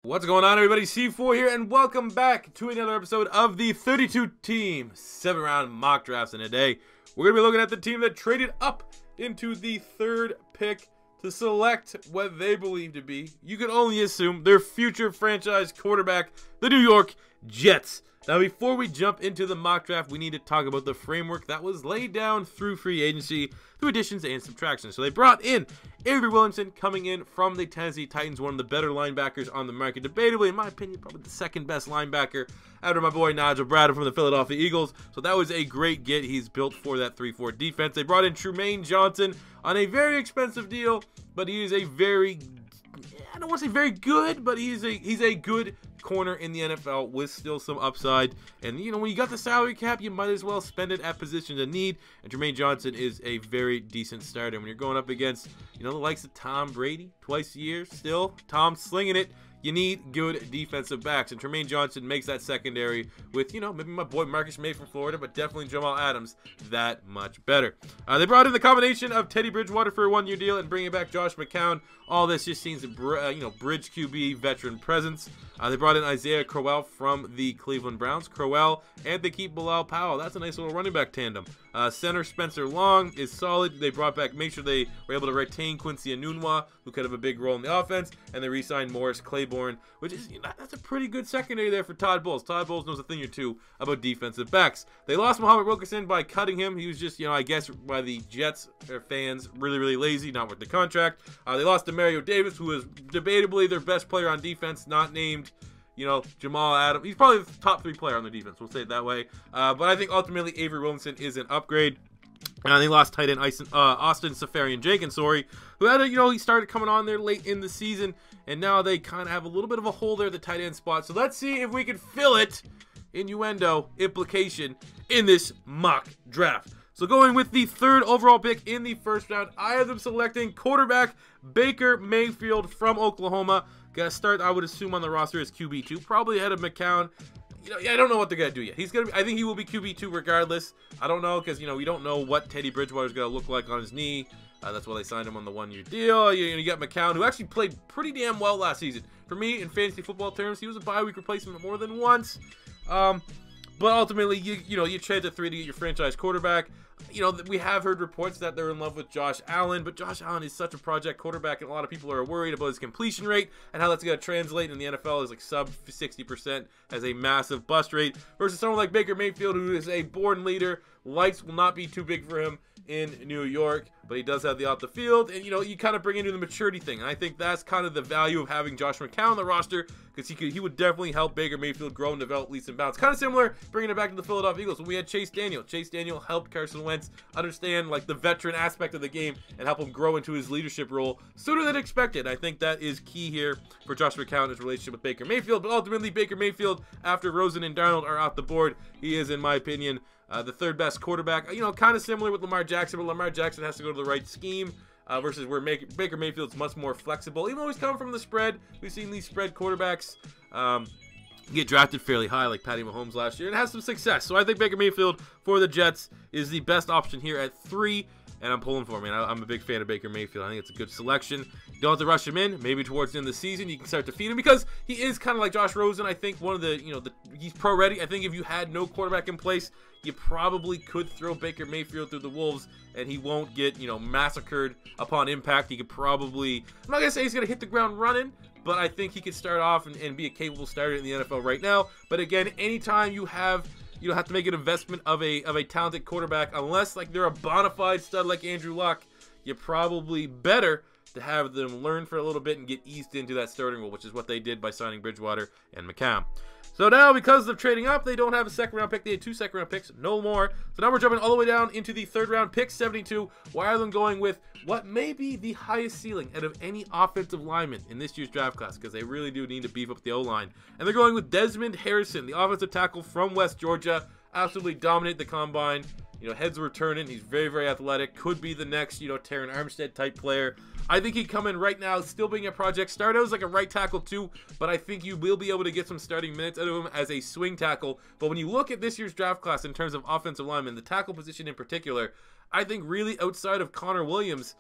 What's going on, everybody? C4 here, and welcome back to another episode of the 32-team 7-round mock drafts. And today, we're going to be looking at the team that traded up into the third pick to select what they believe to be, you can only assume, their future franchise quarterback, the New York Jets. Now, before we jump into the mock draft, we need to talk about the framework that was laid down through free agency, through additions and subtractions. So they brought in Avery Williamson, coming in from the Tennessee Titans, one of the better linebackers on the market. Debatably, in my opinion, probably the second best linebacker after my boy Nigel Bradford from the Philadelphia Eagles. So that was a great get. He's built for that 3-4 defense. They brought in Trumaine Johnson on a very expensive deal, but he is a very, I don't want to say very good, but he's a good corner in the NFL with still some upside. And you know, when you got the salary cap, you might as well spend it at positions of need. And Trumaine Johnson is a very decent starter. When you're going up against, you know, the likes of Tom Brady twice a year, still Tom slinging it, you need good defensive backs, and Trumaine Johnson makes that secondary with, you know, maybe my boy Marcus May from Florida, but definitely Jamal Adams that much better. They brought in the combination of Teddy Bridgewater for a one-year deal and bringing back Josh McCown. All this just seems, bridge QB veteran presence. They brought in Isaiah Crowell from the Cleveland Browns. Crowell, and they keep Bilal Powell. That's a nice little running back tandem. Center Spencer Long is solid. They brought back, make sure they were able to retain Quincy Enunwa, who could have a big role in the offense, and they re-signed Morris Claiborne, which is, you know, that's a pretty good secondary there for Todd Bowles. Todd Bowles knows a thing or two about defensive backs. They lost Muhammad Wilkerson by cutting him. He was just, you know, I guess by the Jets fans, really lazy, not worth the contract. They lost Demario Davis, who is debatably their best player on defense, not named, you know, Jamal Adams. He's probably the top 3 player on the defense, we'll say it that way. But I think ultimately Avery Williamson is an upgrade. They lost tight end Austin Safarian-Jenkins, who had he started coming on there late in the season, and now they kind of have a little bit of a hole there at the tight end spot. So let's see if we can fill it, innuendo, implication, in this mock draft. So going with the third overall pick in the first round, I have them selecting quarterback Baker Mayfield from Oklahoma. Got to start, I would assume, on the roster as QB2, probably ahead of McCown. You know, I don't know what they're gonna do yet. I think he will be QB2 regardless. I don't know, because, you know, we don't know what Teddy Bridgewater is gonna look like on his knee. That's why they signed him on the one-year deal. You got McCown, who actually played pretty damn well last season. For me, in fantasy football terms, he was a bye-week replacement more than once. But ultimately, you trade the 3 to get your franchise quarterback. You know, we have heard reports that they're in love with Josh Allen, but Josh Allen is such a project quarterback, and a lot of people are worried about his completion rate and how that's going to translate in the NFL is like sub 60% as a massive bust rate, versus someone like Baker Mayfield, who is a born leader. Lights will not be too big for him in New York, but he does have the off the field, and, you know, you kind of bring into the maturity thing, and I think that's kind of the value of having Josh McCown on the roster, because he would definitely help Baker Mayfield grow and develop leaps and bounds. Kind of similar, bringing it back to the Philadelphia Eagles when we had Chase Daniel. Chase Daniel helped Carson Wentz understand, like, the veteran aspect of the game and help him grow into his leadership role sooner than expected. I think that is key here for Josh McCown, his relationship with Baker Mayfield, but ultimately Baker Mayfield, after Rosen and Darnold are off the board, he is, in my opinion, the third best quarterback. You know, kind of similar with Lamar Jackson, but Lamar Jackson has to go to the right scheme versus where Baker Mayfield's much more flexible. Even though he's coming from the spread, we've seen these spread quarterbacks get drafted fairly high, like Patty Mahomes last year, and has some success. So I think Baker Mayfield for the Jets is the best option here at 3. And I'm pulling for him, man. I'm a big fan of Baker Mayfield. I think it's a good selection. You don't have to rush him in. Maybe towards the end of the season, you can start to feed him, because he is kind of like Josh Rosen. I think one of the, he's pro ready. I think if you had no quarterback in place, you probably could throw Baker Mayfield through the wolves, and he won't get, massacred upon impact. He could probably, I'm not going to say he's going to hit the ground running, but I think he could start off and be a capable starter in the NFL right now. But again, anytime you have to make an investment of a talented quarterback, unless like they're a bona fide stud like Andrew Luck, you're probably better to have them learn for a little bit and get eased into that starting role, which is what they did by signing Bridgewater and McCown. So now, because of trading up, they don't have a second-round pick. They had 2 second-round picks, no more. So now we're jumping all the way down into the third-round pick, 72. Why are they going with what may be the highest ceiling out of any offensive lineman in this year's draft class? Because they really do need to beef up the O-line. And they're going with Desmond Harrison, the offensive tackle from West Georgia. Absolutely dominate the combine. Heads were turning. He's very athletic. Could be the next, Terran Armstead type player. I think he'd come in right now, still being a project start. As like a right tackle too, but I think you will be able to get some starting minutes out of him as a swing tackle. But when you look at this year's draft class in terms of offensive linemen, the tackle position in particular, I think really outside of Connor Williams,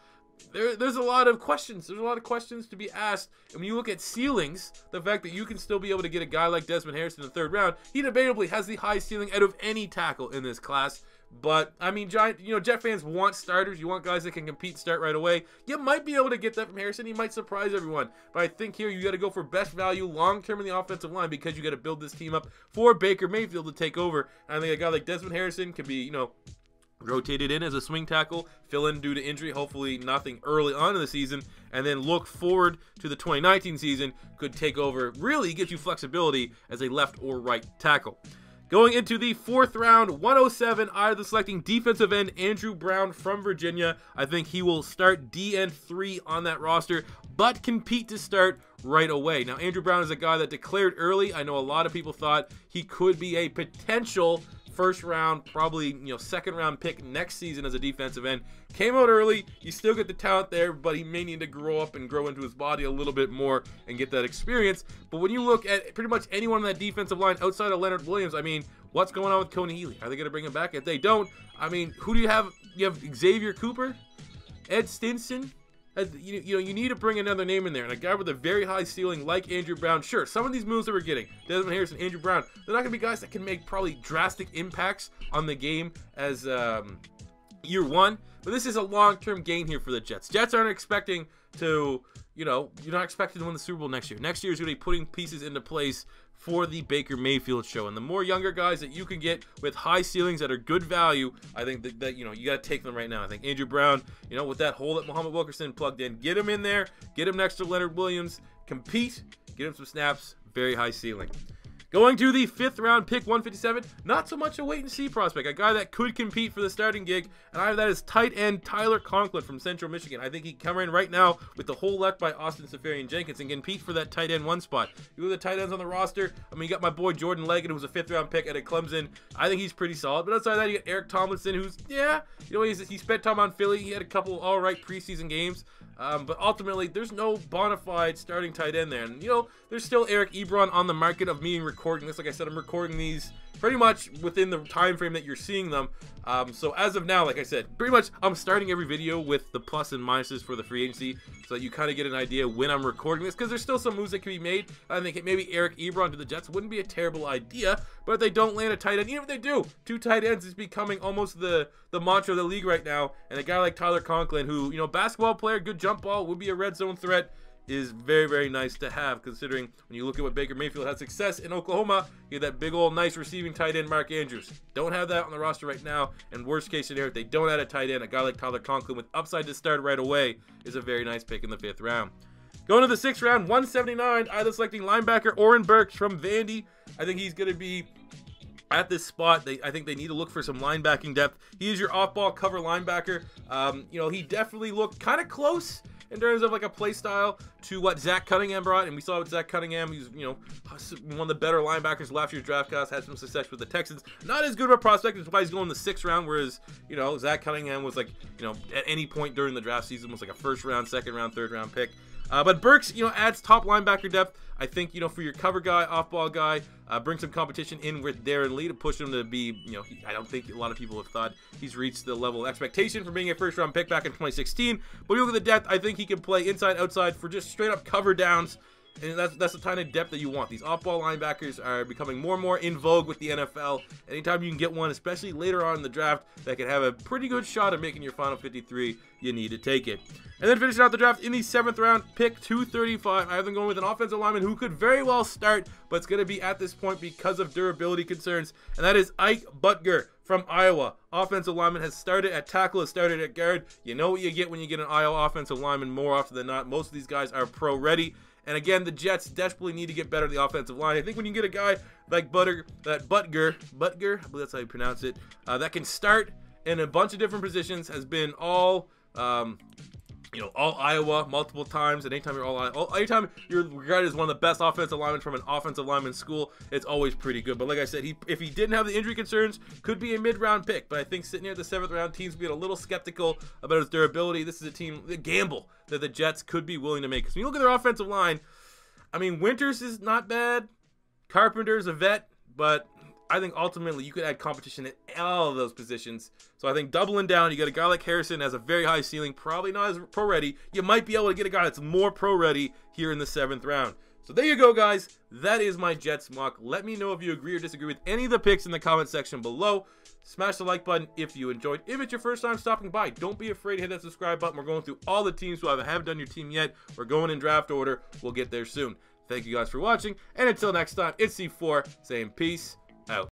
there's a lot of questions. There's a lot of questions to be asked. And when you look at ceilings, the fact that you can still be able to get a guy like Desmond Harrison in the 3rd round, he debatably has the highest ceiling out of any tackle in this class. But, I mean, Jet fans want starters. You want guys that can compete, start right away. You might be able to get that from Harrison. He might surprise everyone. But I think here you got to go for best value long-term in the offensive line because you got to build this team up for Baker Mayfield to take over. And I think a guy like Desmond Harrison can be, rotated in as a swing tackle, fill in due to injury, hopefully nothing early on in the season, and then look forward to the 2019 season, could take over, really get you flexibility as a left or right tackle. Going into the 4th round, 107, either selecting defensive end Andrew Brown from Virginia. I think he will start DN3 on that roster, but compete to start right away. Now, Andrew Brown is a guy that declared early. I know a lot of people thought he could be a potential 1st round, probably 2nd round pick next season as a defensive end. Came out early. You still get the talent there, but he may need to grow up and grow into his body a little bit more and get that experience. But when you look at pretty much anyone on that defensive line outside of Leonard Williams, I mean, what's going on with Coney Healy? Are they going to bring him back? If they don't, I mean, who do you have? You have Xavier Cooper, Ed Stinson. You need to bring another name in there, and a guy with a very high ceiling like Andrew Brown. Sure, some of these moves that we're getting, Desmond Harrison, Andrew Brown, they're not going to be guys that can make probably drastic impacts on the game as year 1, but this is a long-term gain here for the Jets. Jets aren't expecting to, you're not expecting to win the Super Bowl next year. Next year is going to be putting pieces into place for the Baker Mayfield show, and the more younger guys that you can get with high ceilings that are good value, I think that you got to take them right now. I think Andrew Brown, with that hole that Muhammad Wilkerson plugged in, get him in there, get him next to Leonard Williams, compete, get him some snaps, very high ceiling. Going to the 5th round pick, 157, not so much a wait-and-see prospect, a guy that could compete for the starting gig, and I have that as tight end Tyler Conklin from Central Michigan. I think he can come in right now with the hole left by Austin Seferian-Jenkins and compete for that tight end 1 spot. You look at the tight ends on the roster, I mean, you got my boy Jordan Leggett, who was a 5th round pick at Clemson. I think he's pretty solid, but outside of that, you got Eric Tomlinson, who's, he spent time on Philly. He had a couple all-right preseason games. But ultimately, there's no bona fide starting tight end there. And, there's still Eric Ebron on the market of me recording this. Like I said, I'm recording these pretty much within the time frame that you're seeing them. So as of now, like I said, pretty much I'm starting every video with the plus and minuses for the free agency so that you kind of get an idea when I'm recording this, because there's still some moves that can be made. I think maybe Eric Ebron to the Jets wouldn't be a terrible idea, but if they don't land a tight end, even if they do, 2 tight ends is becoming almost the mantra of the league right now. And a guy like Tyler Conklin, who, basketball player, good jump ball, would be a red zone threat, is very, very nice to have, considering when you look at what Baker Mayfield had success in Oklahoma, he had that big old nice receiving tight end Mark Andrews. Don't have that on the roster right now, and worst case scenario, if they don't add a tight end, a guy like Tyler Conklin with upside to start right away is a very nice pick in the 5th round. Going to the 6th round, 179, either selecting linebacker OREN BURKS from Vandy. I think he's going to be at this spot. I think they need to look for some linebacking depth. He is your off-ball cover linebacker. He definitely looked kind of close in terms of like a play style to what Zach Cunningham brought, and we saw with Zach Cunningham, he's one of the better linebackers last year's draft class, had some success with the Texans. Not as good of a prospect, that's why he's going in the 6th round, whereas Zach Cunningham was like at any point during the draft season was like a 1st round, 2nd round, 3rd round pick. But BURKS, adds top linebacker depth. I think, for your cover guy, off-ball guy, bring some competition in with Darren Lee to push him to be, I don't think a lot of people have thought he's reached the level of expectation for being a 1st round pick back in 2016. But you look at the depth, I think he can play inside, outside for just straight up cover downs. And that's the kind of depth that you want. These off-ball linebackers are becoming more and more in vogue with the NFL. Anytime you can get one, especially later on in the draft, that can have a pretty good shot at making your final 53, you need to take it. And then finishing out the draft in the 7th round, pick 235. I have them going with an offensive lineman who could very well start, but it's going to be at this point because of durability concerns. And that is Ike Butger from Iowa. Offensive lineman, has started at tackle, has started at guard. You know what you get when you get an Iowa offensive lineman more often than not. Most of these guys are pro-ready. And again, the Jets desperately need to get better at the offensive line. I think when you get a guy like Butger, I believe that's how you pronounce it, that can start in a bunch of different positions, has been all Iowa multiple times, and anytime you're regarded as one of the best offensive linemen from an offensive lineman school, it's always pretty good. But like I said, if he didn't have the injury concerns, could be a mid-round pick. But I think sitting here at the 7th round, teams being a little skeptical about his durability. This is a gamble that the Jets could be willing to make. Because when you look at their offensive line, I mean, Winters is not bad. Carpenter's a vet, but I think ultimately you could add competition at all of those positions. So I think doubling down, you get a guy like Harrison has a very high ceiling, probably not as pro ready. You might be able to get a guy that's more pro ready here in the 7th round. So there you go, guys. That is my Jets mock. Let me know if you agree or disagree with any of the picks in the comment section below. Smash the like button if you enjoyed. If it's your first time stopping by, don't be afraid to hit that subscribe button. We're going through all the teams who haven't done your team yet. We're going in draft order. We'll get there soon. Thank you guys for watching. And until next time, it's C4 saying peace out.